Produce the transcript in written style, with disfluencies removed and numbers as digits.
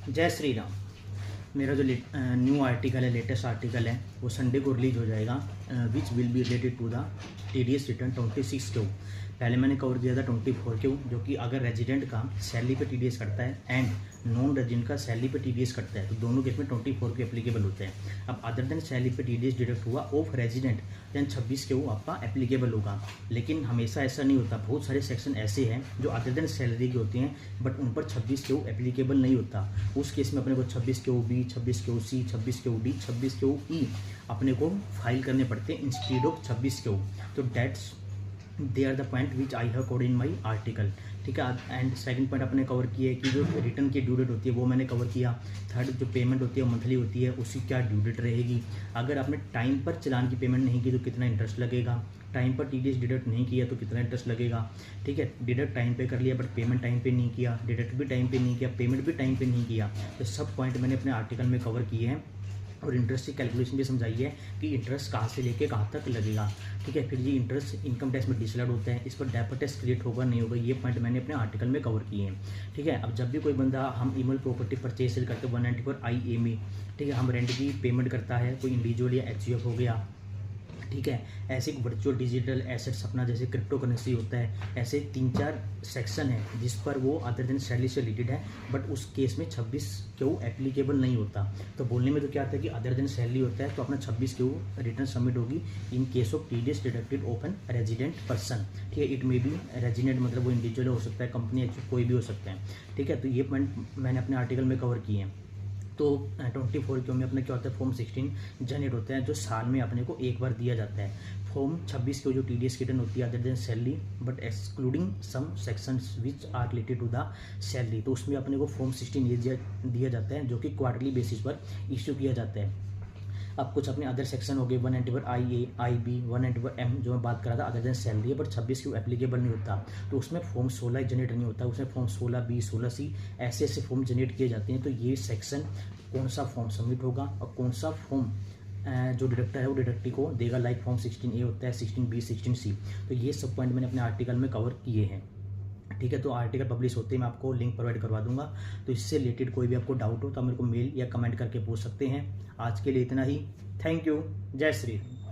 जय श्री राम। मेरा जो न्यू आर्टिकल है, लेटेस्ट आर्टिकल है, वो संडे को रिलीज हो जाएगा, which will be related to the TDS return 26 Q. पहले मैंने कवर किया था 24 क्यू, जो कि अगर रेजिडेंट का सैलरी पे TDS कटता है एंड नॉन रेजिडेंट का सैलरी पे TDS कटता है, तो दोनों केस में 24 क्यू एप्लीकेबल होते हैं। अब अदर देन सैलरी पे TDS डिडक्ट हुआ ऑफ रेजिडेंट, देन 26 क्यू आपका एप्लीकेबल होगा। लेकिन हमेशा ऐसा नहीं होता, बहुत सारे सेक्शन ऐसे हैं जो अदर देन सैलरी के होते हैं, बट उन पर 26 क्यू एप्लीकेबल नहीं होता। उस केस में अपने को 26 Q B, 26 Q C, 26 Q D, 26 Q E अपने को फाइल करने पड़ते हैं इंस्टीड ऑफ 26 क्यू। तो that's they are the point which I have code in my article. ठीक है। एंड सेकंड पॉइंट अपने कवर किया है कि जो रिटर्न की ड्यू डेट होती है वो मैंने कवर किया। थर्ड, जो पेमेंट होती है वो मंथली होती है, उसकी क्या ड्यू डेट रहेगी। अगर आपने टाइम पर चालान की पेमेंट नहीं की तो कितना इंटरेस्ट लगेगा, टाइम पर TDS डिडक्ट नहीं किया तो कितना इंटरेस्ट लगेगा। ठीक है। डिडक्ट टाइम पे कर लिया बट पेमेंट टाइम पे नहीं किया, डिडक्ट भी टाइम पे नहीं किया, पेमेंट भी टाइम पे नहीं किया, तो सब पॉइंट मैंने अपने आर्टिकल में कवर किए हैं। और इंटरेस्ट की कैलकुलेशन भी समझाई है कि इंटरेस्ट कहाँ से लेके कहाँ तक लगेगा। ठीक है। फिर ये इंटरेस्ट इनकम टैक्स में डिसलाइड होता है, इस पर डेफर्ड टैक्स क्रिएट होगा नहीं होगा, ये पॉइंट मैंने अपने आर्टिकल में कवर किए हैं। ठीक है। अब जब भी कोई बंदा, हम इमल प्रॉपर्टी परचेज सेल करते हैं 194 IAME, ठीक है, हम रेंट की पेमेंट करता है, कोई इंडिविजुअल या HUF हो गया, ठीक है, ऐसे वर्चुअल डिजिटल एसेट्स अपना जैसे क्रिप्टो करेंसी होता है, ऐसे 3-4 सेक्शन है जिस पर वो अदर देन सैलरी से रिलेटेड है, बट उस केस में 26 क्यू एप्लीकेबल नहीं होता। तो बोलने में तो क्या आता है कि अदर देन सैलरी होता है तो अपना 26 क्यू रिटर्न सबमिट होगी in case of TDS deducted of an resident person. ठीक है। इट मे बी रेजिडेंट मतलब वो इंडिविजुअल हो सकता है, कंपनी कोई भी हो सकता है। ठीक है। तो ये पॉइंट मैंने अपने आर्टिकल में कवर किए हैं। तो 24 क्यू में अपने क्या होता है, फॉर्म 16 जनरेट होता है जो साल में अपने को एक बार दिया जाता है। फॉर्म 26 क्यू जो TDS रिटर्न होती है other than salary but excluding some sections which are related to the salary, तो उसमें अपने को फॉर्म 16 ये दिया जाता है जो कि क्वार्टरली बेसिस पर इश्यू किया जाता है। अब कुछ अपने अदर सेक्शन हो गए 194 IA, IB, 194 M जो मैं बात कर रहा था अदर देन सैलरी है, बट 26 क्यू एप्लीकेबल नहीं होता, तो उसमें फॉर्म 16 जनरेट नहीं होता, उसमें फॉर्म 16B, 16C ऐसे ऐसे फॉर्म जनरेट किए जाते हैं। तो ये सेक्शन कौन सा फॉर्म सबमिट होगा और कौन सा फॉर्म जो डिडक्टर है वो डिडक्टी को देगा, लाइक फॉर्म 16A होता है, 16B, 16C। तो ये सब पॉइंट मैंने अपने आर्टिकल में कवर किए हैं। ठीक है। तो आर्टिकल पब्लिश होते ही मैं आपको लिंक प्रोवाइड करवा दूंगा, तो इससे रिलेटेड कोई भी आपको डाउट हो तो आप मेरे को मेल या कमेंट करके पूछ सकते हैं। आज के लिए इतना ही। Thank you. जय श्री राम।